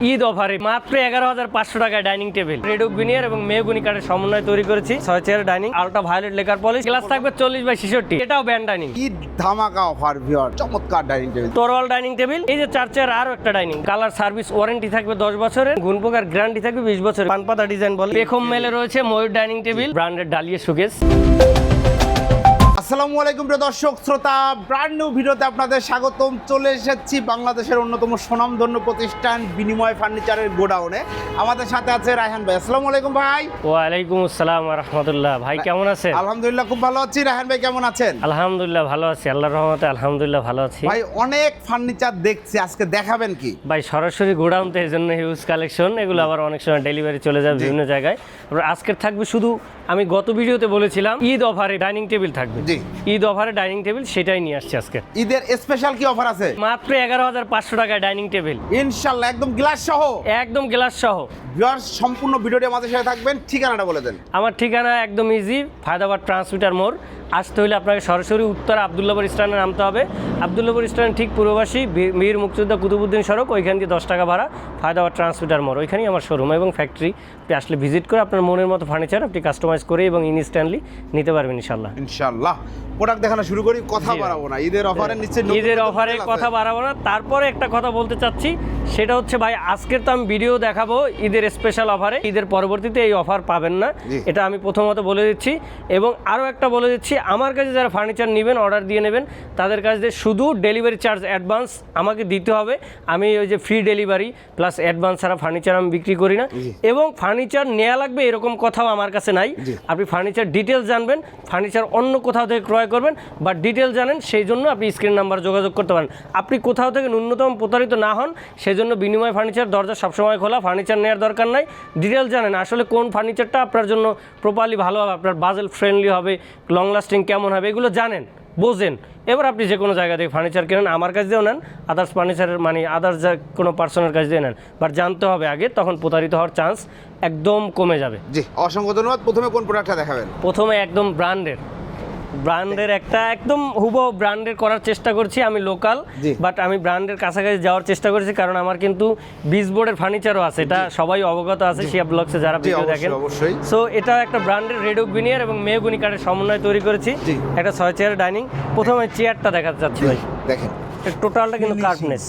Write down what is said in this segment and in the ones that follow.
ঈদ অফারে মাত্র 11,500 টাকায় dining table red oak veneer এবং মেহগনি কাঠের সমন্বয়ে তৈরি করেছি। 6 chair dining, ultra violet lacquer polish, glass থাকবে 40/66, এটাও ব্যান্ড ডাইনিং। ঈদ ধামাকা অফার ভিউয়ার, চমৎকার ডাইনিং টেবিল, তোরওয়াল ডাইনিং টেবিল। এই যে 4 চেয়ার আরো একটা ডাইনিং, কালার সার্ভিস ওয়ারেন্টি থাকবে 10 বছরের, গুণপোকার গ্যারান্টি থাকবে 20 বছরের। পানপাতা ডিজাইন বলে পেখম মেলে রয়েছে ময়ূর ডাইনিং টেবিল, ব্র্যান্ডেড ডালিয়া শোকেস। আসসালামু আলাইকুম প্রিয় দর্শক শ্রোতা, ব্র্যান্ড নিউ ভিডিওতে আপনাদের স্বাগতম। চলে এসেছি বাংলাদেশের অন্যতম সুনামধন্য প্রতিষ্ঠান বিনিময় ফার্নিচারের গোডাউনে। আমাদের সাথে আছে রায়হান ভাই। আসসালামু আলাইকুম ভাই। ওয়ালাইকুম আসসালাম ওয়া রাহমাতুল্লাহ। ভাই কেমন আছেন? আলহামদুলিল্লাহ খুব ভালো আছি। রায়হান ভাই কেমন আছেন? আলহামদুলিল্লাহ ভালো আছি, আল্লাহর রহমতে আলহামদুলিল্লাহ ভালো আছি। ভাই অনেক ফার্নিচার দেখছি, আজকে দেখাবেন কি? ভাই সরাসরি গোডাউনতে, এই জন্য হিউজ কালেকশন, এগুলো আবার অনেক সময় ডেলিভারি চলে যাবে বিভিন্ন জায়গায়। আজকের থাকবে শুধু, আমি গত ভিডিওতে বলেছিলাম ঈদ অফারে ডাইনিং টেবিল থাকবে। জি, ঈদ অফারে ডাইনিং টেবিল, সেটাই নিয়ে আসছে আজকে। ঈদের স্পেশাল কি অফার আছে? মাত্র 11,500 টাকায় ডাইনিং টেবিল, ইনশাআল্লাহ একদম গ্লাস সহ, একদম গ্লাস সহ। ভিউয়ার্স সম্পূর্ণ ভিডিওটি আমাদের সাথে থাকবেন। ঠিকানাটা বলে দেন। আমার ঠিকানা একদম ইজি, ফায়দাবাদ ট্রান্সমিটার মোড়। আসতে হলে আপনাকে সরাসরি উত্তরা আবদুল্লাপুর স্ট্যান্ডে নামতে হবে। আবদুল্লাপুর স্ট্যান্ড ঠিক পূর্ববাসী বীর মুক্তিযোদ্ধা কুতুবুদ্দিন সড়ক, ওইখান দিয়ে 10 টাকা ভাড়া, ফায়দাবাদ ট্রান্সমিটার মোড়, ওইখানেই আমার শোরুম এবং ফ্যাক্টরি। আপনি আসলে ভিজিট করে আপনার মনের মতো ফার্নিচার আপনি কাস্টমাইজ করে এবং ইনস্ট্যান্টলি নিতে পারবেন ইনশাল্লাহ। ইনশাআল্লাহ প্রোডাক্ট দেখানো শুরু করি, কথা বাড়াবো না। ঈদের অফারে নিশ্চয়ই ঈদের অফারে কথা বাড়াবো না। তারপরে একটা কথা বলতে চাচ্ছি, সেটা হচ্ছে ভাই আজকের তো আমি ভিডিও দেখাবো ঈদের স্পেশাল অফারে, ঈদের পরবর্তীতে এই অফার পাবেন না, এটা আমি প্রথমত বলে দিচ্ছি। এবং আরও একটা বলে দিচ্ছি, আমার কাছে যারা ফার্নিচার নেবেন, অর্ডার দিয়ে নেবেন, তাদের কাছে শুধু ডেলিভারি চার্জ অ্যাডভান্স আমাকে দিতে হবে। আমি ওই যে ফ্রি ডেলিভারি প্লাস অ্যাডভান্স ছাড়া ফার্নিচার আমি বিক্রি করি না। এবং ফার্নিচার নেওয়া লাগবে এরকম কথাও আমার কাছে নাই। আপনি ফার্নিচার ডিটেলস জানবেন, ফার্নিচার অন্য কোথাও থেকে ক্রয় করবেন বা ডিটেলস জানেন, সেই জন্য আপনি স্ক্রিন নাম্বার যোগাযোগ করতে পারেন। আপনি কোথাও থেকে ন্যূনতম প্রতারিত না হন, সেই জন্য বিনিময় ফার্নিচার দরজা সবসময় খোলা। ফার্নিচার নেওয়ার দরকার নাই, ডিটেলস জানেন আসলে কোন ফার্নিচারটা আপনার জন্য প্রপারলি ভালো হবে, আপনার বাজেট ফ্রেন্ডলি হবে, লং লাস্টিং কেমন হবে, এগুলো জানেন, বোঝেন। এবার আপনি যে কোনো জায়গা থেকে ফার্নিচার কেনেন, আমার কাছ দিয়েও নেন, আদার্স ফার্নিচারের মানে আদার্স কোনো পার্সনের কাছ দিয়ে নেন, বাট জানতে হবে আগে, তখন প্রতারিত হওয়ার চান্স একদম কমে যাবে। জি, অসংখ্য ধন্যবাদ। প্রথমে কোন প্রোডাক্টটা দেখাবেন? প্রথমে একদম ব্র্যান্ডের একটা একদম হুবহু ব্র্যান্ডের করার চেষ্টা করছি। আমি লোকাল, বাট আমি ব্র্যান্ডের কাছাকাছি যাওয়ার চেষ্টা করছি, কারণ আমার কিন্তু বিজবোর্ডের ফার্নিচারও আছে, এটা সবাই অবগত আছে শিয়া ব্লগসে যারা ভিডিও দেখেন। সো এটা একটা ব্র্যান্ডের রেড ওক ভিনিয়ার এবং মেহগনি কাঠের সমন্বয়ে তৈরি করেছি একটা 6 চেয়ার ডাইনিং। প্রথমে চেয়ারটা দেখাতে চাচ্ছি ভাই, দেখেন টোটালটা কিন্তু কার্ভনেস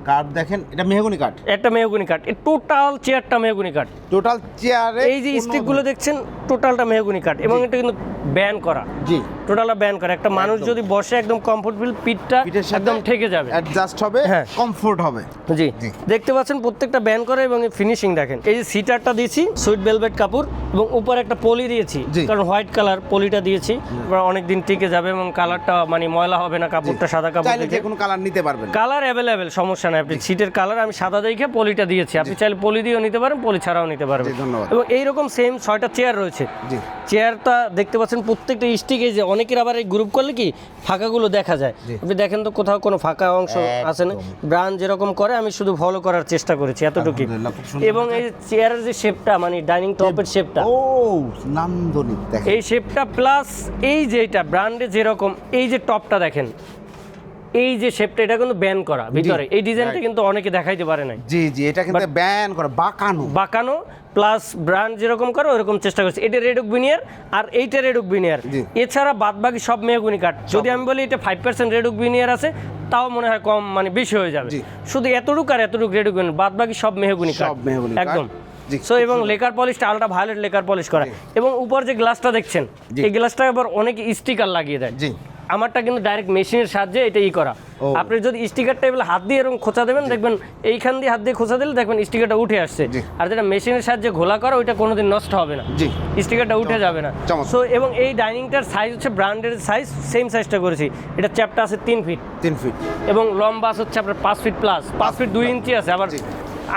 কাঠ দেখেন, এটা মেহগনি কাঠ, একটা মেহগনি কাঠ, এই টোটাল চেয়ারটা মেহগনি কাঠ। টোটাল চেয়ারে এই যে স্টিকগুলো দেখছেন টোটালটা মেহগনি কাঠ, এবং এটা কিন্তু ব্যান করা। জি, টোটালটা ব্যান করা। একটা মানুষ যদি বসে একদম কমফোর্টেবল, পিঠটা একদম ঠেকে যাবে, অ্যাডজাস্ট হবে, হ্যাঁ কমফোর্ট হবে। জি, দেখতে পাচ্ছেন প্রত্যেকটা ব্যান করা, এবং ফিনিশিং দেখেন। এই যে সিটারটা দিয়েছি সুইট ভেলভেট কাপড়, এবং উপরে একটা পলি দিয়েছি, কারণ হোয়াইট কালার পলিটা দিয়েছি, অনেক দিন টিকে যাবে এবং কালারটা মানে ময়লা হবে না, কাপড়টা সাদা কাপড়, চাইলে যে কোনো কালার নিতে পারবেন, কালার অ্যাভেলেবেল, সমস্যা নাই। আপনি সিটের কালার আমি সাদা দেখে পলিটা দিয়েছি, আপনি চাইলে পলি দিয়েও নিতে পারেন, পলি ছাড়াও নিতে পারবেন। ধন্যবাদ। এবং এইরকম সেম 6টা চেয়ার রয়েছে। চেয়ারটা দেখতে পাচ্ছেন প্রত্যেকটা স্টিক, এই যে অনেকের আবার এই গ্রুপ করলে কি ফাঁকাগুলো দেখা যায়, আপনি দেখেন তো কোথাও কোনো ফাঁকা অংশ আছে না। ব্র্যান্ড যেরকম করে আমি শুধু ফলো করার চেষ্টা করেছি, এতটুকু। এবং এই চেয়ারের যে শেপটা, মানে ডাইনিং টপের শেপটা, ও নান্দনিক দেখেন, এই শেপটা প্লাস এই যে এটা ব্র্যান্ডে যেরকম এই যে টপটা দেখেন, এই যে শেপটা, এটা কিন্তু ব্যান করা ভিতরে, এই ডিজাইনটা কিন্তু অনেকে দেখাইতে পারে না। জি জি, এটা কিন্তু ব্যান করা, বাঁকানো প্লাস ব্র্যান্ড যেরকম করে ওরকম চেষ্টা করছি। এটা রেড ওক ভিনিয়ার আর এইটা রেড ওক ভিনিয়ার, এছাড়া বাদবাকি সব মেহগনি কাঠ। যদি আমি বলি এটা 5% রেড ওক ভিনিয়ার আছে, তাও মনে হয় কম, মানে বেশি হয়ে যাবে। শুধু এতটুকু আর এতটুকু রেড ওক ভিনিয়ার, বাদবাকি সব মেহগনি কাঠ একদম। সো এবং লেকার পলিশটা আলট্রা ভায়োলেট লেকার পলিশ করা। এবং উপর যে গ্লাসটা দেখছেন, এই গ্লাসটা আবার অনেকে স্টিকার লাগিয়ে দেয়, আমারটা কিন্তু ডাইরেক্ট মেশিনের সাহায্যে এটাই করা। আপনি যদি স্টিকারটা এগুলো হাত দিয়ে এরকম খোঁচা দেবেন, দেখবেন এইখান দিয়ে হাত দিয়ে খোঁচা দিলে দেখবেন স্টিকারটা উঠে আসছে। আর যেটা মেশিনের সাহায্যে ঘোলা করা, ওইটা কোনোদিন নষ্ট হবে না, স্টিকারটা উঠে যাবে না। সো এবং এই ডাইনিংটার সাইজ হচ্ছে ব্র্যান্ডের সাইজ, সেম সাইজটা করেছি। এটা চ্যাপটা আছে 3 ফিট এবং লম্বা হচ্ছে আপনার 5 ফিট প্লাস, 5 ফিট 2 ইঞ্চি আছে। আবার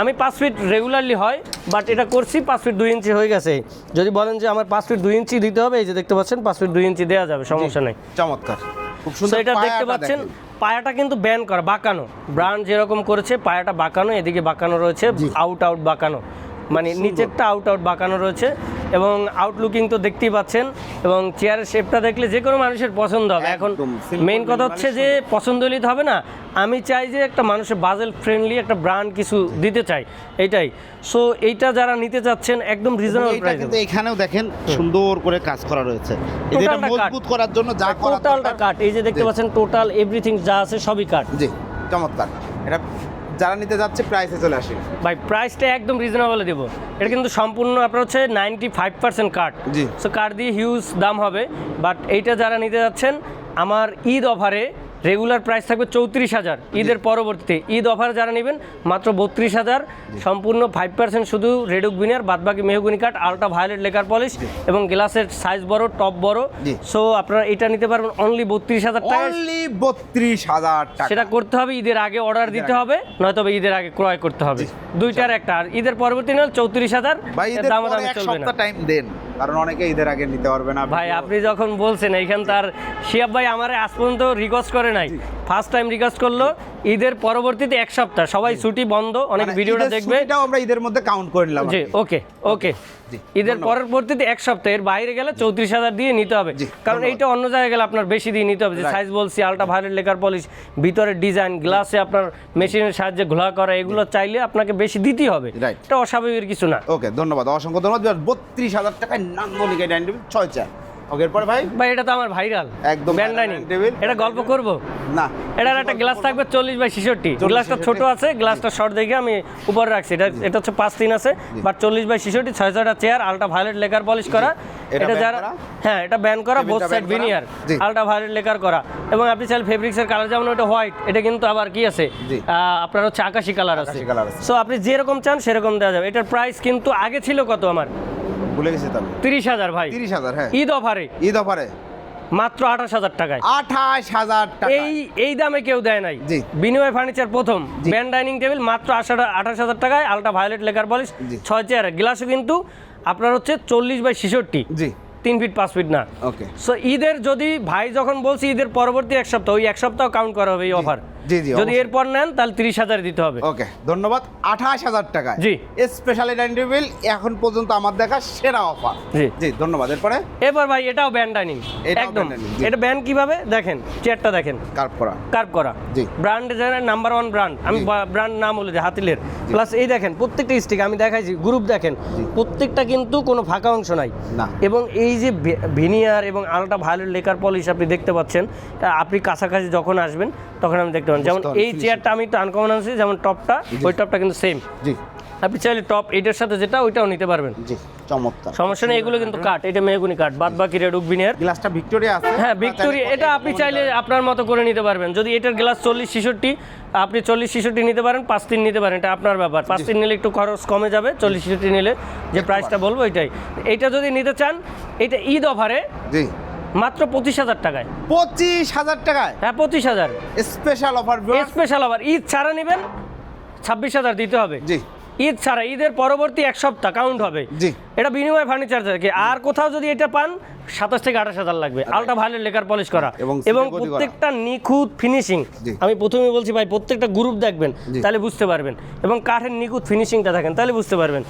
আমি 5 ফিট রেগুলারলি হয়, বাট এটা করছি 5 ফিট 2 ইঞ্চি হয়ে গেছে। যদি বলেন যে আমার 5 ফিট 2 ইঞ্চি দিতে হবে, এই যে দেখতে পাচ্ছেন 5 ফিট 2 ইঞ্চি দেওয়া যাবে, সমস্যা নেই। চমৎকার, খুব সুন্দর। এটা দেখতে পাচ্ছেন পায়াটা কিন্তু ব্যান করা, বাঁকানো, ব্র্যান্ড যেরকম করেছে পায়াটা বাঁকানো, এদিকে বাঁকানো রয়েছে, আউট বাঁকানো, মানে নিচেরটা আউট বাঁকানো রয়েছে। এবং আউটলুকিং তো দেখতেই পাচ্ছেন, এবং চেয়ারের শেপটা দেখলে যে কোনো মানুষের পছন্দ হবে। এখন একদম simple মেইন কথা হচ্ছে যে পছন্দ হলেই তো হবে না, আমি চাই যে একটা মানুষের বাজেট ফ্রেন্ডলি একটা ব্র্যান্ড কিছু দিতে চাই, এইটাই। সো এইটা যারা নিতে চাচ্ছেন একদম রিজনেবল এটা প্রাইসে। কিন্তু এখানেও দেখেন সুন্দর করে কাজ করা রয়েছে, এই যে এটা টোটালটা কাট। মজবুত করার জন্য যা করা টোটালটা দরকার। কাট, এই যে দেখতে জি। পাচ্ছেন টোটাল এভরিথিং যা আছে সবই কাট। জি চমৎকার। এটা যারা নিতে যাচ্ছে প্রাইসে চলে আসে। ভাই প্রাইসটা একদম রিজনেবলে দেবো। এটা কিন্তু সম্পূর্ণ আপনার হচ্ছে 95% কাট। জি। সো কাট দিয়ে হিউজ দাম হবে, বাট এইটা যারা নিতে যাচ্ছেন আমার ঈদ অফারে রেগুলার প্রাইস থাকবে 34,000, ঈদের পরবর্তীতে ঈদ অফারে যারা নেবেন মাত্র 32,000, সম্পূর্ণ 5% শুধু রেডুক ভিনিয়ার, বাদবাকি মেহগনি কাঠ, আলট্রা ভায়োলেট লেকার পলিশ এবং গ্লাসের সাইজ বড়, টপ বড়। জি। সো আপনারা এটা নিতে পারবেন অনলি 32,000 টাকা। অনলি 32,000 টাকা। সেটা করতে হবে ঈদের আগে, অর্ডার দিতে হবে, নয়তো ঈদের আগে ক্রয় করতে হবে। দুইটার একটা। আর ঈদের পরবর্তী নিলে 34,000, ভাই ঈদের দাম পরে দামে এক চলবে না। সপ্তাহ টাইম দেন, কারণ অনেকে ঈদের আগে নিতে পারবে না। ভাই আপনি যখন বলছেন এইখান তার শিয়াব ভাই আমারে আজ পর্যন্ত রিকোয়েস্ট করে নাই, ফার্স্ট টাইম রিকোয়েস্ট করলো। ঈদের পরবর্তীতে এক সপ্তাহ সবাই ছুটি বন্ধ, অনেক মানে ভিডিওটা ঈদের দেখবে। ছুটিটাও আমরা ঈদের মধ্যে কাউন্ট করে নিলাম। জি ওকে ওকে। জি, ঈদের ধন্যবাদ। পরবর্তীতে এক সপ্তাহের বাইরে গেলে 34,000 দিয়ে নিতে হবে, জি, কারণ ধন্যবাদ। এইটা অন্য জায়গায় গেলে আপনার বেশি দিয়ে নিতে হবে। যে Right. সাইজ বলছি, আলট্রা ভায়োলেট লেকার পলিশ, ভিতরের ডিজাইন, গ্লাসে আপনার মেশিনের সাহায্যে ঘোলা করা, এগুলো চাইলে আপনাকে বেশি দিতেই হবে। Right. এটা অস্বাভাবিক কিছু না। ওকে ধন্যবাদ, অসংখ্য ধন্যবাদ। 32,000 টাকায় নান্দনিক এই ডাইনিং টেবিল 6 চেয়ার। ওকে এরপরে ভাই ভাই এটা তো আমার ভাইরাল একদম band viral dining dining table। এটা গল্প করব না, এটার একটা গ্লাস থাকবে 40/66। গ্লাসটা ছোট আছে, গ্লাসটা শর্ট দেখে আমি উপরে রাখছি। এটা হচ্ছে 5-3 আছে, বাট 40/66, 600টা chair, ultra violet lacquer polish করা। এটা এটা ban যারা করা? হ্যাঁ এটা ব্যান করা, বোথ টেবিলটা সাইড ban করা? ভিনিয়ার, জি। আলট্রা ভায়োলেট লেকার করা। এবং আপনি চাইলে ফেব্রিক্সের কালার, যেমন ওটা হোয়াইট, এটা কিন্তু আবার কি আছে জি। আপনার হচ্ছে আকাশি কালার আছে। আকাশি colour আছে। সো আপনি যেরকম চান সেরকম দেওয়া যাবে। এটার প্রাইস কিন্তু আগে ছিল কত আমার? ভুলে গেছি তাহলে। 30,000 ভাই। 30,000 হ্যাঁ। ঈদ অফারে ঈদ অফারে মাত্র 28,000 টাকায়। 28,000 টাকা। এই দামে কেউ দেয় নাই। জি। বিনিময় ফার্নিচার প্রথম জি। ব্যান্ড ডাইনিং টেবিল মাত্র 28,000 টাকায়, আলট্রা ভায়োলেট লেকার পলিশ, জি। 6 চেয়ার। গ্লাসও কিন্তু আপনার হচ্ছে 40/66, জি 3 ফিট 5 ফিট না। ওকে। সো ঈদের যদি ভাই যখন বলছি ঈদের পরবর্তী এক সপ্তাহ, ওই এক সপ্তাহ কাউন্ট করা হবে এই অফার। জি, জি, যদি অবশ্যই। এরপর নেন তাহলে 30,000 দিতে হবে। ওকে ধন্যবাদ। 28,000 টাকা জি। স্পেশাল ডাইনিং টেবিল এখন পর্যন্ত আমার দেখা সেরা অফার। জি। জি ধন্যবাদ। এরপরে এরপর ভাই এটাও ব্যান্ড ডাইনিং, এটাও একদম band dining, জি। এটা ব্যান্ড কিভাবে দেখেন, চেয়ারটা দেখেন কার্ভ করা। কার্ভ করা, জি। ব্র্যান্ড নাম্বার 1 ব্র্যান্ড, আমি জি। ব্র্যান্ড নাম বলে দিই হাতিলের। প্লাস এই দেখেন প্রত্যেকটা স্টিক আমি দেখাইছি, গ্রুপ দেখেন প্রত্যেকটা কিন্তু কোনো ফাঁকা অংশ নাই। না। এবং এই যে ভিনিয়ার এবং আলট্রা ভায়োলেট লেকার পলিশ আপনি দেখতে পাচ্ছেন, আপনি কাছাকাছি যখন আসবেন তখন আমি দেখতে পাবেন। যেমন বুঝতে পারছি, এই চেয়ারটা আমি একটু আনকমন আনছি, যেমন টপটা, ওই টপটা কিন্তু সেম। জি আপনি চাইলে টপ এইটার সাথে যেটা ওইটাও নিতে পারবেন, জি চমৎকার। সমস্যা নেই। এগুলো কিন্তু কাঠ, এটা মেহগুনি কাঠ, বাদ বাকি রেডুক ভিনিয়ার। গ্লাসটা ভিক্টোরিয়া আছে। হ্যাঁ ভিক্টোরিয়া, এটা আপনি চাইলে আপনার মতো করে নিতে পারবেন। যদি এটার গ্লাস 40/66, আপনি 40/66 নিতে পারেন, 5-3 নিতে পারেন, এটা আপনার ব্যাপার। 5-3 নিলে একটু খরচ কমে যাবে, 40/66 নিলে যে প্রাইসটা বলবো এটাই। এইটা যদি নিতে চান, এটা ঈদ অফারে জি মাত্র 25,000 টাকায়। 25,000 টাকায় হ্যাঁ 25,000 special offer. Special offer. Eid ছাড়া নেবেন 26,000 দিতে হবে। জি ঈদ ছাড়া, ঈদের পরবর্তী এক সপ্তাহ কাউন্ট হবে। জি। এটা বিনিময় ফার্নিচার থেকে। আর কোথাও যদি এটা পান 27 থেকে 28,000 লাগবে। আলট্রা ভায়োলেট লেকার পলিশ করা এবং এবং সিটে গদি করা। প্রত্যেকটা নিখুঁত ফিনিশিং। জি। আমি প্রথমে বলছি ভাই প্রত্যেকটা গ্রুপ দেখবেন, জি। তাহলে বুঝতে পারবেন। এবং কাঠের নিখুঁত ফিনিশিংটা দেখেন, তাহলে বুঝতে পারবেন।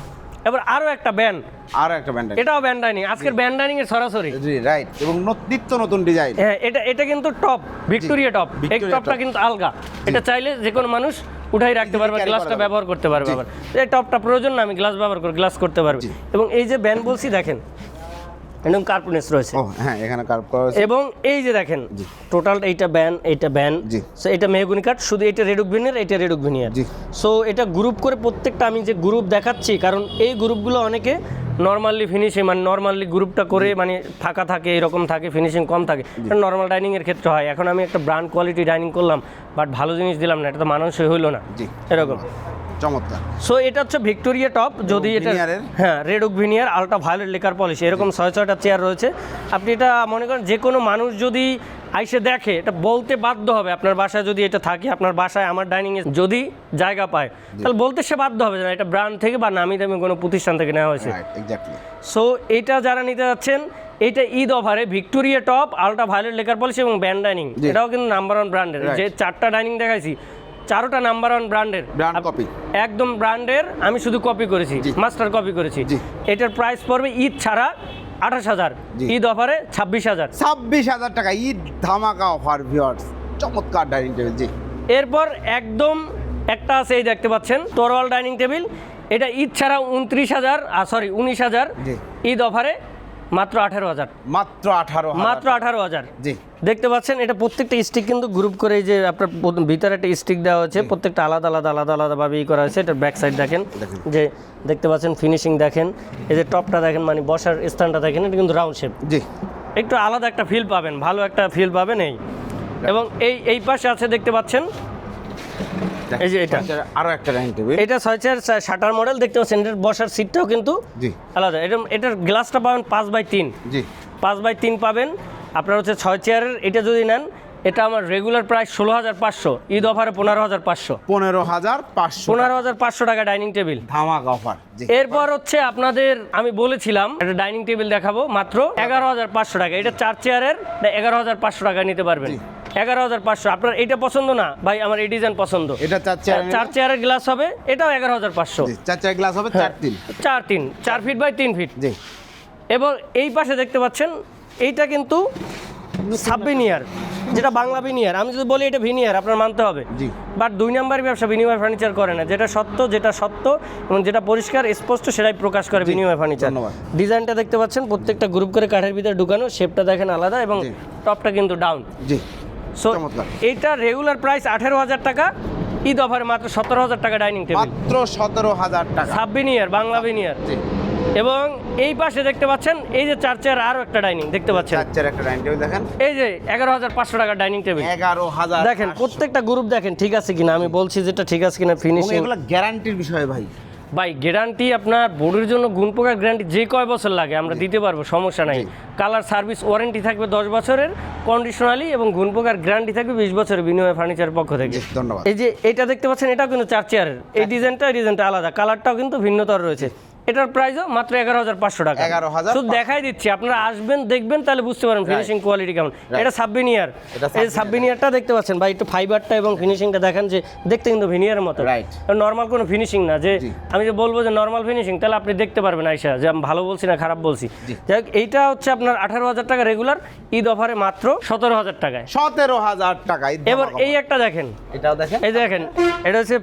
এবার আরও একটা ব্যান্ড, আর একটা ব্যান্ড। এটাও ব্যান্ড ডাইনিং, আজকের ব্যান্ড ডাইনিং এর সরাসরি। জি রাইট, এবং নিত্য নতুন ডিজাইন। হ্যাঁ এটা কিন্তু টপ, ভিক্টোরিয়া টপ। এই ভিক্টোরিয়া টপটা top। কিন্তু আলগা, এটা চাইলে যে কোনো মানুষ উঠাই রাখতে পারবে, carry গ্লাসটা করা যাবে। ব্যবহার করতে পারবে। জি। আবার এই টপটা প্রয়োজন না, আমি গ্লাস ব্যবহার করে গ্লাস করতে পারবে। জি। এবং এই যে ব্যান্ড বলছি দেখেন, একদম কার্পনেস রয়েছে। ও হ্যাঁ, এখানে কার্ভ করা আছে। এবং এই যে দেখেন জি। টোটাল এইটা ব্যান, এইটা ব্যান। জি। সো এটা মেহগুনি কাঠ, শুধু এটা রেডুক ভিনিয়ার, এটা রেডুক ভিনিয়ার। জি। সো এটা গ্রুপ করে প্রত্যেকটা আমি যে গ্রুপ দেখাচ্ছি, কারণ এই গ্রুপগুলো অনেকে নর্মালি ফিনিশিং, মানে নর্মালি গ্রুপটা করে মানে ফাঁকা থাকে, এরকম থাকে, ফিনিশিং কম থাকে, নর্মাল ডাইনিং এর ক্ষেত্রে হয়। এখন আমি একটা ব্র্যান্ড কোয়ালিটি ডাইনিং করলাম, বাট ভালো জিনিস দিলাম না, এটা তো মানুষই হইলো না। জি এরকম। চমৎকার। সো এটা হচ্ছে ভিক্টোরিয়া টপ। যদি এটা ভিনিয়ারের? হ্যাঁ রেডুক veneer, ultra violet lacquer polish, এরকম 6-6টা চেয়ার রয়েছে। আপনি এটা মনে করেন যে কোনো মানুষ যদি আইসে দেখে, এটা বলতে বাধ্য হবে। আপনার বাসায় যদি এটা থাকে, আপনার বাসায় আমার ডাইনিংয়ে যদি জায়গা পায়, তাহলে বলতে সে বাধ্য হবে না এটা ব্র্যান্ড থেকে বা নামি দামি কোনো প্রতিষ্ঠান থেকে নেওয়া হয়েছে। Right exactly. সো এটা যারা নিতে যাচ্ছেন, এটা ঈদ অফারে Victoria top, ultra violet lacquer polish এবং ব্যান্ড ডাইনিং, জি। এটাও কিন্তু নাম্বার 1 ব্র্যান্ডের। Right. যে 4টা ডাইনিং দেখাইছি, চারোটা নাম্বার 1 ব্র্যান্ডের, ব্র্যান্ড কপি, একদম ব্র্যান্ডের। আমি শুধু কপি করেছি, জি। মাস্টার কপি করেছি। জি। এটার প্রাইস পড়বে ঈদ ছাড়া 28,000, জি। ঈদ অফারে 26,000। 26,000 টাকা ঈদ ধামাকা অফার ভিউয়ার্স, চমৎকার ডাইনিং টেবিল। জি, এরপর একদম একটা আছে, এই দেখতে পাচ্ছেন তরোয়াল ডাইনিং টেবিল। এটা ঈদ ছাড়া 19,000, জি। ঈদ অফারে মাত্র 18,000, মাত্র 18,000, মাত্র 18,000। জি। দেখতে পাচ্ছেন এটা প্রত্যেকটা স্টিক কিন্তু গ্রুপ করে, এই যে আপনার ভিতরে একটা স্টিক দেওয়া হচ্ছে, প্রত্যেকটা আলাদা আলাদা আলাদা আলাদাভাবে ই করা হয়েছে। এটার ব্যাক সাইড দেখেন, দেখেন। যে দেখতে পাচ্ছেন ফিনিশিং দেখেন, এই যে টপটা দেখেন, মানে বসার স্থানটা দেখেন, এটা কিন্তু রাউন্ড শেপ। জি, একটু আলাদা একটা ফিল পাবেন, ভালো একটা ফিল পাবেন এই। এবং এই পাশে আছে দেখতে পাচ্ছেন, এই যে এটা আরো একটা ডাইনিং টেবিল, এটা 6 চেয়ার শাটার মডেল। দেখতে পাচ্ছেন এটার বসার সিটটাও কিন্তু জি, আলাদা। এটার গ্লাসটা পাবেন 5/3, জি, 5/3 পাবেন আপনার হচ্ছে 6 চেয়ারের। এটা যদি নেন, এটা আমার রেগুলার প্রাইস 16,500, ঈদ অফারে 15,500, 15,500 টাকা ডাইনিং টেবিল ধামাকা অফার। জি, এরপর হচ্ছে আপনাদের আমি বলেছিলাম একটা ডাইনিং টেবিল দেখাবো মাত্র 11,500 টাকা। এটা 4 চেয়ারের, 11,500 টাকা নিতে পারবেন। জি। 11,500। আপনার এটা পছন্দ না ভাই, আমার এই ডিজাইন পছন্দ। এটা 4 চেয়ার, 4 চেয়ারের গ্লাস হবে, এটাও 11,500। 4 চেয়ার গ্লাস হবে 4-3, 4 ফিট বাই 3 ফিট। জি। এবং এই পাশে দেখতে পাচ্ছেন এইটা কিন্তু সাবভিনিয়ার, যেটা বাংলা ভিনিয়ার। আমি যদি বলি এটা ভিনিয়ার, আপনার মানতে হবে। জি। বাট 2 নাম্বার ব্যবসা বিনিময় ফার্নিচার করে না। যেটা সত্য এবং যেটা পরিষ্কার স্পষ্ট সেটাই প্রকাশ করে বিনিময় ফার্নিচার। ধন্যবাদ। ডিজাইনটা দেখতে পাচ্ছেন, প্রত্যেকটা গ্রুপ করে কাঠের ভিতরে ঢুকানো, শেপটা দেখেন আলাদা, এবং জি। টপটা কিন্তু ডাউন। জি, সো চমৎকার। এইটা রেগুলার প্রাইস 18,000 টাকা, ঈদ অফারে মাত্র 17,000 টাকা ডাইনিং টেবিল। মাত্র 17,000 টাকা। সাবভিনিয়ার, বাংলা ভিনিয়ার। জি, এবং এই পাশে দেখতে পাচ্ছেন এই যে 4 চেয়ার আরও একটা ডাইনিং দেখতে পাচ্ছেন, 4 চেয়ার একটা ডাইনিং টেবিল দেখেন, এই যে 11,500 টাকা ডাইনিং টেবিল। 11,000 দেখেন প্রত্যেকটা গ্রুপ দেখেন ঠিক আছে কিনা, আমি বলছি যেটা ঠিক আছে কিনা। ফিনিশিং এগুলো গ্যারান্টির বিষয় ভাই। ভাই গ্যারান্টি, আপনার বোর্ডের জন্য গুণ পোকার গ্যারান্টি যে কয় বছর লাগে আমরা দিতে পারবো, সমস্যা নাই। জি। কালার সার্ভিস ওয়ারেন্টি থাকবে 10 বছরের কন্ডিশনালি, এবং গুণ পোকার গ্যারান্টি থাকবে 20 বছরের বিনিময় ফার্নিচারের পক্ষ থেকে। জি, ধন্যবাদ। এই যে এটা দেখতে পাচ্ছেন, এটাও কিন্তু 4 চেয়ারের। এই ডিজাইনটা আলাদা, কালারটাও কিন্তু ভিন্নতর রয়েছে। এটার প্রাইসও মাত্র 11,500 টাকা। 11,500 শুধু দেখাই দিচ্ছি, আপনারা আসবেন দেখবেন তাহলে বুঝতে পারেন ফিনিশিং কোয়ালিটি কেমন। এটা সাবভিনিয়ার, এই সাবভিনিয়ারটা দেখতে পাচ্ছেন ভাই, একটু ফাইবারটা এবং ফিনিশিংটা দেখেন, যে দেখতে কিন্তু ভিনিয়ারের মতো, Right. নর্মাল কোনো ফিনিশিং না। যে জি। আমি যে বলবো যে নর্মাল ফিনিশিং, তাহলে আপনি দেখতে পারবেন আইসা যে আমি ভালো বলছি না খারাপ বলছি। জি। যাই হোক, এইটা হচ্ছে আপনার 18,000 টাকা রেগুলার, ঈদ অফারে মাত্র 17,000 টাকায়। 17,000 টাকা। এবার এই একটা দেখেন, এটাও দেখেন, এই দেখেন, এটা হচ্ছে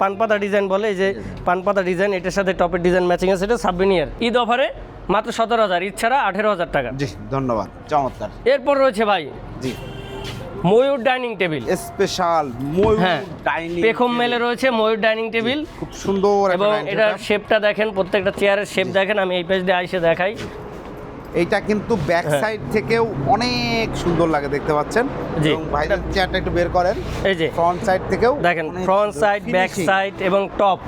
পানপাতা ডিজাইন বলে, এই যে পানপাতা ডিজাইন, এটার সাথে টপের ডিজাইন ম্যাচিং আছে। এটা সাবভিনিয়ার, ঈদ অফারে মাত্র 17,000, ঈদ ছাড়া 18,000 টাকা। জি, ধন্যবাদ, চমৎকার। এরপর রয়েছে ভাই জি, ময়ূর ডাইনিং টেবিল। স্পেশাল ময়ূর হ্যাঁ, ডাইনিং পেখম মেলে রয়েছে ময়ূর ডাইনিং টেবিল। খুব সুন্দর একটা এবং ডাইনিং এটার টেবিল। শেপটা দেখেন, প্রত্যেকটা চেয়ারের শেপ দেখেন। আমি এই পেজ দিয়ে আইসে দেখাই। এইটা কিন্তু ব্যাক হ্যাঁ। সাইড থেকেও অনেক সুন্দর লাগে, দেখতে পাচ্ছেন। জি। এবং ভাইদের চেয়ারটা একটু বের করেন, এই যে ফ্রন্ট সাইড থেকেও দেখেন, ফ্রন্ট সাইড, ব্যাক সাইড এবং টপ।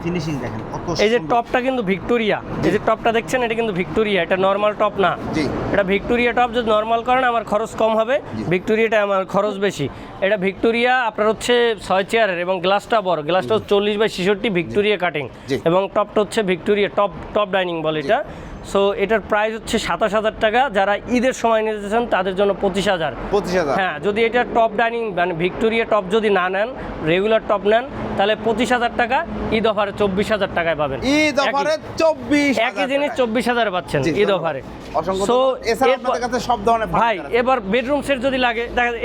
ফিনিশিং দেখেন কত এই যে সুন্দর। টপটা কিন্তু ভিক্টোরিয়া, এই যে টপটা দেখছেন, এটা কিন্তু ভিক্টোরিয়া, এটা নর্মাল টপ না। জি, এটা ভিক্টোরিয়া টপ। যদি নর্মাল করেন আমার খরচ কম হবে, জি। ভিক্টোরিয়াটা আমার খরচ বেশি। এটা ভিক্টোরিয়া আপনার হচ্ছে 6 চেয়ারের, এবং গ্লাসটা বড়, গ্লাসটা 40/66 ভিক্টোরিয়া কাটিং, জি। এবং টপটা হচ্ছে ভিক্টোরিয়া টপ ডাইনিং বলে এটা। সো এটার প্রাইস হচ্ছে 27,000 টাকা। যারা ঈদের সময় নিতে চান তাদের জন্য 25,000। 25,000। হ্যাঁ, যদি এটা টপ ডাইনিং মানে ভিক্টোরিয়া টপ যদি না নেন, রেগুলার টপ নেন, তাহলে 25,000 টাকা, ঈদ অফারে 24,000 টাকায় পাবেন। ঈদ অফারে 24,000 একই জিনিস 24,000 পাচ্ছেন জি, ঈদ ধন্যবাদ। অফারে। অসংখ্য সো ধন্যবাদ। এছাড়া আপনাদের কাছে সব ধরনের ভাই furniture আছে। এবার বেডরুম সেট যদি লাগে, দেখা যায়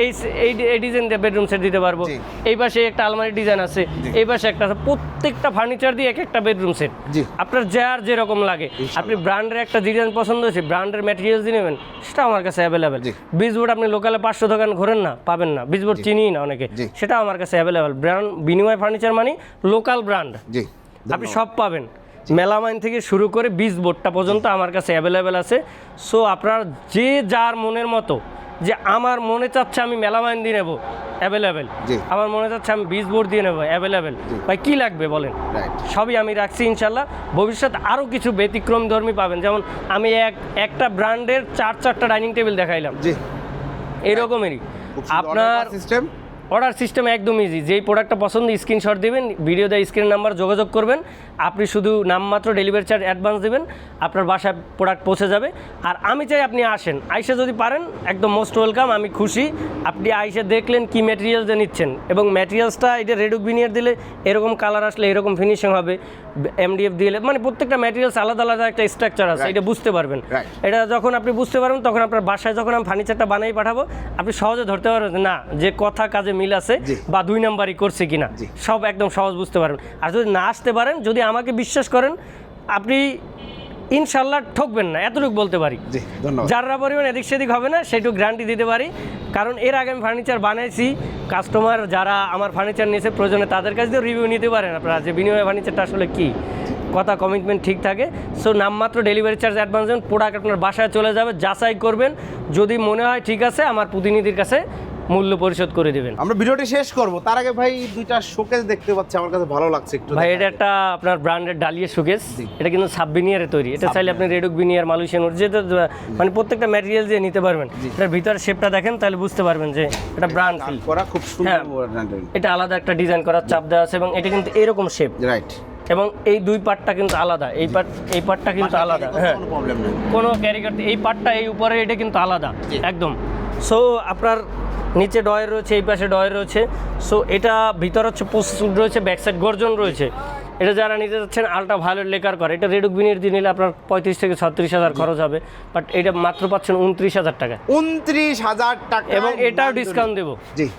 এই ডিজাইন দিয়ে বেডরুম সেট দিতে পারবো। জি। এই পাশে একটা আলমারি ডিজাইন আছে, জি। এই পাশে একটা আছে, প্রত্যেকটা ফার্নিচার দিয়ে এক একটা বেডরুম সেট। জি। আপনার যার যেরকম লাগে, ইনশাআল্লাহ। আপনি ব্র্যান্ডের একটা ডিজাইন পছন্দ হয়েছে, ব্র্যান্ডের ম্যাটেরিয়ালস দিয়ে নেবেন, সেটা আমার কাছে অ্যাভেলেবেল। জি। বিজবোর্ড আপনি লোকালে 500 দোকান ঘোরেন না, পাবেন না, বিজবোর্ড চিনিই না অনেকে, জি। সেটা আমার কাছে অ্যাভেলেবেল। ব্র্যান্ড বিনিময় ফার্নিচার মানে লোকাল ব্র্যান্ড, জি, আপনি সব পাবেন। মেলামাইন থেকে শুরু করে বিচ বোর্ডটা পর্যন্ত আমার কাছে অ্যাভেলেবেল আছে। সো আপনার যে যার মনের মতো, যে আমার মনে চাচ্ছে আমি মেলামাইন দিয়ে নেবো, অ্যাভেলেবেল। জি। আমার মনে চাচ্ছে আমি বিচ বোর্ড দিয়ে নেবো, অ্যাভেলেবেল। জি। ভাই কী লাগবে বলেন, রাইট। সবই আমি রাখছি ইনশাল্লাহ। ভবিষ্যতে আরও কিছু ব্যতিক্রম ধর্মী পাবেন, যেমন আমি একটা ব্র্যান্ডের 4টা ডাইনিং টেবিল দেখাইলাম, জি, এরকমেরই খুব সুন্দর আপনার সিস্টেম। অর্ডার সিস্টেম একদম ইজি, যেই প্রোডাক্টটা পছন্দ স্ক্রিনশট দিবেন, ভিডিও দেয় স্ক্রিন নাম্বার যোগাযোগ করবেন, আপনি শুধু নামমাত্র ডেলিভারি চার্জ অ্যাডভান্স দিবেন, আপনার বাসায় প্রোডাক্ট পৌঁছে যাবে। আর আমি চাই আপনি আসেন, আইসা যদি পারেন একদম মোস্ট ওয়েলকাম, আমি খুশি। আপনি আইসা দেখলেন কি ম্যাটেরিয়ালস নিচ্ছেন, এবং ম্যাটেরিয়ালসটা এটা রেডুক ভিনিয়ার দিলে এরকম কালার আসলে এরকম ফিনিশিং হবে, এমডিএফ দিলে মানে প্রত্যেকটা ম্যাটেরিয়ালস আলাদা আলাদা একটা স্ট্রাকচার আছে, এটা বুঝতে পারবেন। এটা যখন আপনি বুঝতে পারবেন তখন আপনার বাসায় যখন আমি ফার্নিচারটা বানাই পাঠাবো, আপনি সহজে ধরতে পারবেন না যে কথা কাজে মিল আছে বা 2 নাম্বারই করছে কিনা, সব একদম সহজ বুঝতে পারবেন। আর যদি না আসতে পারেন, যদি আমাকে বিশ্বাস করেন, আপনি ইনশাল্লাহ ঠকবেন না, এতটুকু বলতে পারি। যারা পরিমাণ এদিক সেদিক হবে না সেটুকু গ্যারান্টি দিতে পারি, কারণ এর আগে আমি ফার্নিচার বানাইছি। কাস্টমার যারা আমার ফার্নিচার নিয়েছে প্রয়োজনে তাদের কাছ দিয়ে রিভিউ নিতে পারেন আপনারা, যে বিনিময় ফার্নিচারটা আসলে কী, কথা কমিটমেন্ট ঠিক থাকে। সো নামমাত্র ডেলিভারি চার্জ অ্যাডভান্স দেবেন, প্রোডাক্ট আপনার বাসায় চলে যাবে, যাচাই করবেন, যদি মনে হয় ঠিক আছে আমার প্রতিনিধির কাছে মূল্য পরিশোধ করে দেবেন। আমরা ভিডিওটি শেষ করব, তার আগে ভাই দুইটা শোকেস দেখতে পাচ্ছি, আমার কাছে ভালো লাগছে একটু। ভাই এটা একটা আপনার ব্র্যান্ডের ডালিয়া শোকেস, এটা কিন্তু সাবভিনিয়ারে তৈরি। এটা চাইলে আপনি রেডুক ভিনিয়ার, মালয়েশিয়ান যেটা মানে প্রত্যেকটা ম্যাটেরিয়াল দিয়ে নিতে পারবেন। এটার ভিতর শেপটা দেখেন তাহলে বুঝতে পারবেন যে এটা ব্র্যান্ড ফিল করা, খুব সুন্দর। এটা আলাদা একটা ডিজাইন করার চাপ দেওয়া আছে, এবং এটা কিন্তু এরকম শেপ, রাইট। এবং এই দুই পার্টটা কিন্তু আলাদা, এই পার্টটা কিন্তু আলাদা, হ্যাঁ কোনো প্রবলেম নেই, কোনো ক্যারি করতে। এই পার্টটা এই উপরে এটা কিন্তু আলাদা একদম। সো আপনার নিচে ডয়ের রয়েছে, এই পাশে ডয়ের রয়েছে। সো এটা ভিতর হচ্ছে প্রসেসড রয়েছে, ব্যাক সাইড গর্জন রয়েছে। এটা যারা নিতে যাচ্ছেন আলট্রা ভায়োলেট লেকার করে, এটা রেডুক ভিনিয়ার দিয়ে নিলে আপনার 35 থেকে 36,000 খরচ হবে, বাট এটা মাত্র পাচ্ছেন 29,000 টাকা। 29,000 টাকা, এবং এটাও ডিসকাউন্ট দেবো।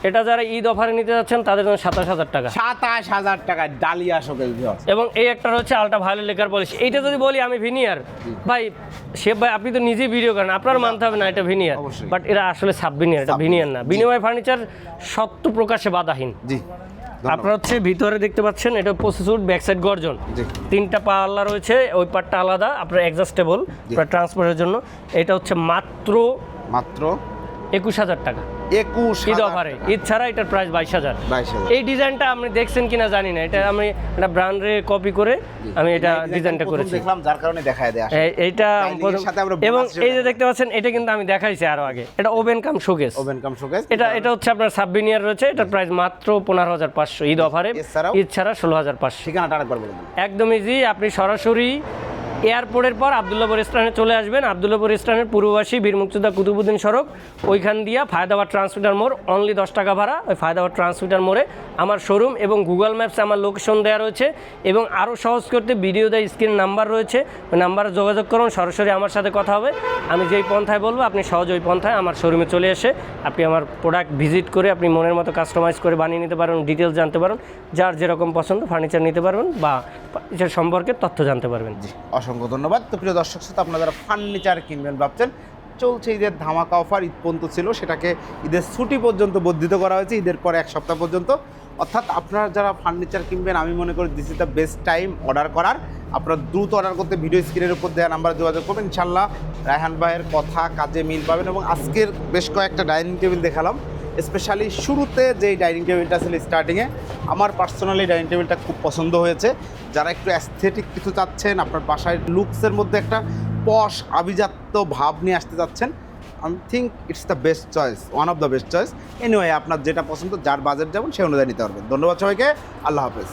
এটা যারা ঈদ অফারে নিতে যাচ্ছেন তাদের জন্য 27,000 টাকা। 27,000 টাকা ডালিয়া শোকেস। এবং এই একটা হচ্ছে আলট্রা ভায়োলেট লেকার পলিশ। এইটা যদি বলি আমি ভিনিয়ার, ভাই শেফ ভাই আপনি তো নিজেই ভিডিও করেন, আপনার মানতে হবে না এটা ভিনিয়ার, বাট এরা আসলে সাব ভিনিয়ার, এটা ভিনিয়ার না। বিনিময় ফার্নিচার সত্য প্রকাশে বাধাহীন। জি, আপনারা হচ্ছে ভিতরে দেখতে পাচ্ছেন এটা প্রসেসড, ব্যাক সাইড গর্জন, 3টা পাল্লা রয়েছে, ওই পার্টটা আলাদা আপনার অ্যাডজাস্টেবল ট্রান্সপোর্টের জন্য। এটা হচ্ছে মাত্র 21,000 টাকা 21,000 ঈদ অফারে। ঈদ ছাড়া এটার প্রাইস 22,000। এই ডিজাইনটা আপনি দেখছেন কিনা জানি না, এটা আমি একটা ব্র্যান্ডে কপি করে আমি এটা ডিজাইনটা করেছি, দেখলাম যার কারণে দেখায় দেয় এইটা। এবং এই যে দেখতে পাচ্ছেন এটা কিন্তু আমি দেখাইছি আরো আগে, এটা ওভেন কাম শোকেস। এটা হচ্ছে আপনার সাবভিনিয়ার রয়েছে, এটার প্রাইস মাত্র 15,500 ঈদ অফারে, ঈদ ছাড়া 16,500। ঠিকানাটা আরেকবার বলুন। একদম ইজি, আপনি সরাসরি এয়ারপোর্টের পর আবদুল্লাহপুর স্ট্যান্ডে চলে আসবেন। আবদুল্লাহপুর স্ট্যান্ডের পূর্ববাসী বীর মুক্তিযোদ্ধা কুতুবুদ্দিন সড়ক, ওইখান দিয়া ফায়দাবাদ ট্রান্সমিটার মোড়, অনলি 10 টাকা ভাড়া। ওই ফায়দাবাদ ট্রান্সমিটার মোড়ে আমার শোরুম, এবং গুগল ম্যাপসে আমার লোকেশন দেওয়া রয়েছে। এবং আরও সহজ করতে ভিডিও দেয় স্ক্রিন নাম্বার রয়েছে, ওই নাম্বারে যোগাযোগ করুন, সরাসরি আমার সাথে কথা হবে। আমি যেই পন্থায় বলবো আপনি সহজ ওই পন্থায় আমার শোরুমে চলে এসে আপনি আমার প্রোডাক্ট ভিজিট করে আপনি মনের মতো কাস্টমাইজ করে বানিয়ে নিতে পারেন, ডিটেলস জানতে পারেন, যার যেরকম পছন্দ ফার্নিচার নিতে পারবেন বা এটার সম্পর্কে তথ্য জানতে পারবেন। অসংখ্য ধন্যবাদ। তো প্রিয় দর্শক শ্রোতা, আপনারা যারা ফার্নিচার কিনবেন ভাবছেন, চলছে ঈদের ধামাকা অফার, ঈদ পর্যন্ত ছিল, সেটাকে ঈদের ছুটি পর্যন্ত বর্ধিত করা হয়েছে, ঈদের পরে 1 সপ্তাহ পর্যন্ত। অর্থাৎ আপনারা যারা ফার্নিচার কিনবেন, আমি মনে করি this is the best time order করার। আপনারা দ্রুত অর্ডার করতে ভিডিও স্ক্রিনের উপর দেওয়া নাম্বারে যোগাযোগ করবেন। ইনশাল্লাহ রায়হান ভাইয়ের কথা কাজে মিল পাবেন। এবং আজকের বেশ কয়েকটা ডাইনিং টেবিল দেখালাম, স্পেশালি শুরুতে যেই ডাইনিং টেবিলটা ছিল স্টার্টিংয়ে, আমার পার্সোনালি ডাইনিং টেবিলটা খুব পছন্দ হয়েছে। যারা একটু অ্যাস্থেটিক কিছু চাচ্ছেন, আপনার বাসায় লুকসের মধ্যে একটা পশ আভিজাত্য ভাব নিয়ে আসতে যাচ্ছেন, আমি think it's the best choice, one of the best choice. Anyway আপনার যেটা পছন্দ, যার বাজেট যেমন, সেই অনুযায়ী নিতে পারবেন। ধন্যবাদ সবাইকে, আল্লাহ হাফেজ।